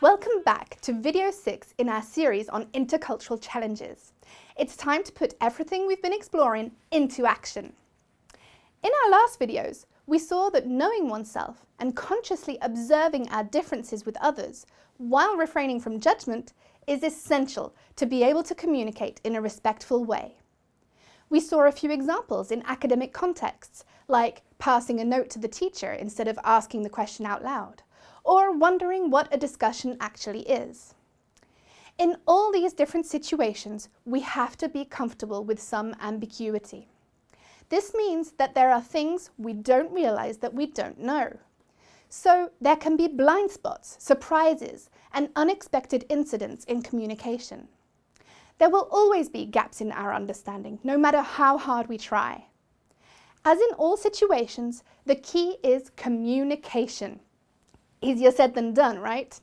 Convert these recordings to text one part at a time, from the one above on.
Welcome back to video 6 in our series on Intercultural Challenges. It's time to put everything we've been exploring into action. In our last videos, we saw that knowing oneself and consciously observing our differences with others while refraining from judgment is essential to be able to communicate in a respectful way. We saw a few examples in academic contexts, like passing a note to the teacher instead of asking the question out loud, or wondering what a discussion actually is. In all these different situations, we have to be comfortable with some ambiguity. This means that there are things we don't realize that we don't know. So there can be blind spots, surprises, and unexpected incidents in communication. There will always be gaps in our understanding, no matter how hard we try. As in all situations, the key is communication. Easier said than done, right?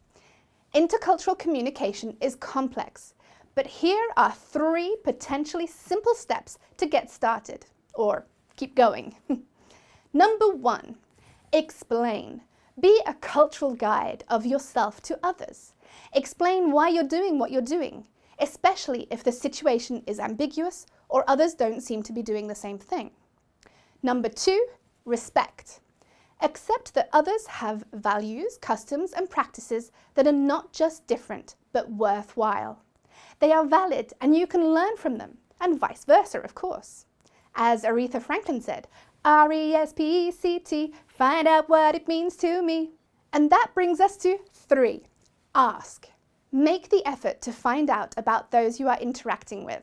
Intercultural communication is complex, but here are 3 potentially simple steps to get started, or keep going. Number 1, explain. Be a cultural guide of yourself to others. Explain why you're doing what you're doing, especially if the situation is ambiguous or others don't seem to be doing the same thing. Number 2, respect. Accept that others have values, customs, and practices that are not just different, but worthwhile. They are valid and you can learn from them, and vice versa, of course. As Aretha Franklin said, R-E-S-P-E-C-T, find out what it means to me. And that brings us to 3, ask. Make the effort to find out about those you are interacting with.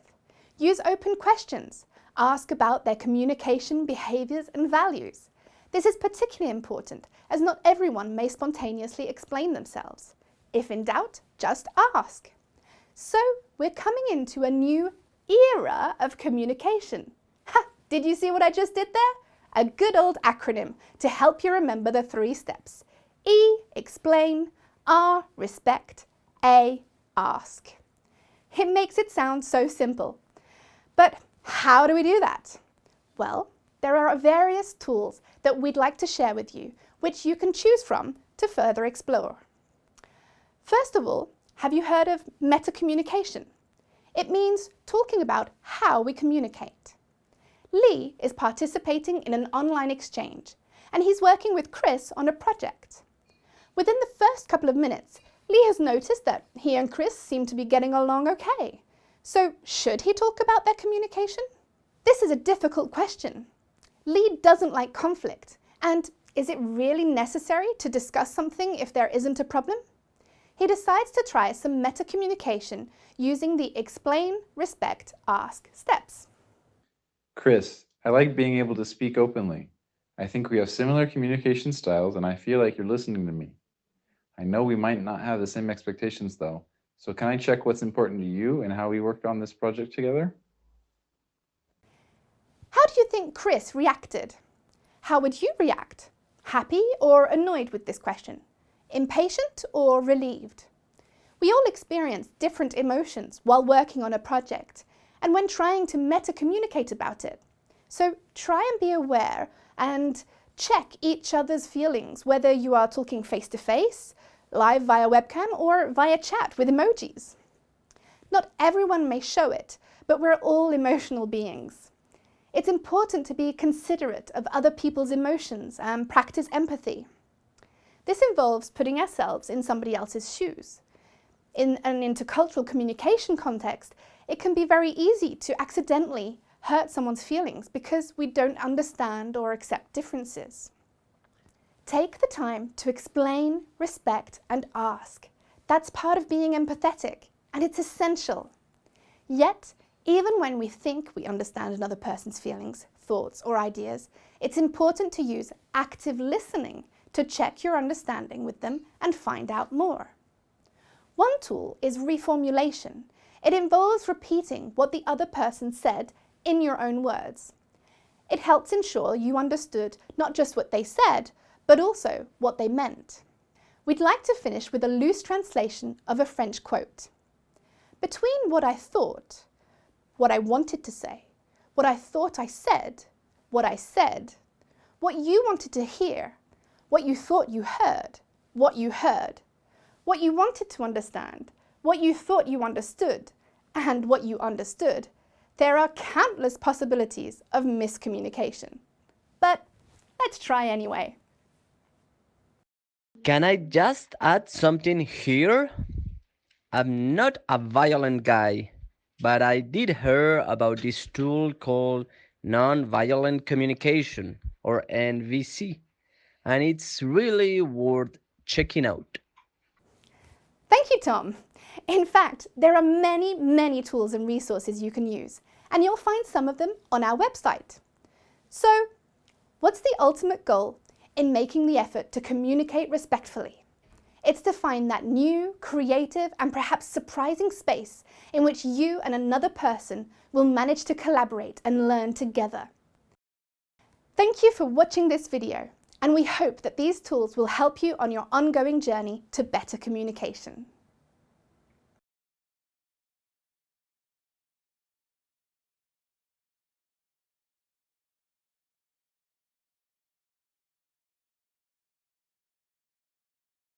Use open questions. Ask about their communication, behaviors, and values. This is particularly important, as not everyone may spontaneously explain themselves. If in doubt, just ask. So, we're coming into a new era of communication. Ha! Did you see what I just did there? A good old acronym to help you remember the 3 steps. E, explain, R, respect, A, ask. It makes it sound so simple. But how do we do that? Well, there are various tools that we'd like to share with you, which you can choose from to further explore. First of all, have you heard of meta-communication? It means talking about how we communicate. Lee is participating in an online exchange, and he's working with Chris on a project. Within the first couple of minutes, Lee has noticed that he and Chris seem to be getting along okay. So, should he talk about their communication? This is a difficult question. Lee doesn't like conflict, and is it really necessary to discuss something if there isn't a problem? He decides to try some meta-communication using the explain, respect, ask steps. Chris, I like being able to speak openly. I think we have similar communication styles and I feel like you're listening to me. I know we might not have the same expectations though, so can I check what's important to you and how we worked on this project together? How do you think Chris reacted? How would you react? Happy or annoyed with this question? Impatient or relieved? We all experience different emotions while working on a project and when trying to meta-communicate about it. So try and be aware and check each other's feelings, whether you are talking face-to-face, live via webcam, or via chat with emojis. Not everyone may show it, but we're all emotional beings. It's important to be considerate of other people's emotions and practice empathy. This involves putting ourselves in somebody else's shoes. In an intercultural communication context, it can be very easy to accidentally hurt someone's feelings because we don't understand or accept differences. Take the time to explain, respect, and ask. That's part of being empathetic, and it's essential. Yet, even when we think we understand another person's feelings, thoughts, or ideas, it's important to use active listening to check your understanding with them and find out more. One tool is reformulation. It involves repeating what the other person said in your own words. It helps ensure you understood not just what they said, but also what they meant. We'd like to finish with a loose translation of a French quote. Between what I thought, what I wanted to say, what I thought I said, what I said, what you wanted to hear, what you thought you heard, what you heard, what you wanted to understand, what you thought you understood, and what you understood, there are countless possibilities of miscommunication. But let's try anyway. Can I just add something here? I'm not a violent guy, but I did hear about this tool called non-violent communication, or NVC, and it's really worth checking out. Thank you, Tom. In fact, there are many tools and resources you can use, and you'll find some of them on our website. So, what's the ultimate goal in making the effort to communicate respectfully? It's to find that new, creative, and perhaps surprising space in which you and another person will manage to collaborate and learn together. Thank you for watching this video, and we hope that these tools will help you on your ongoing journey to better communication.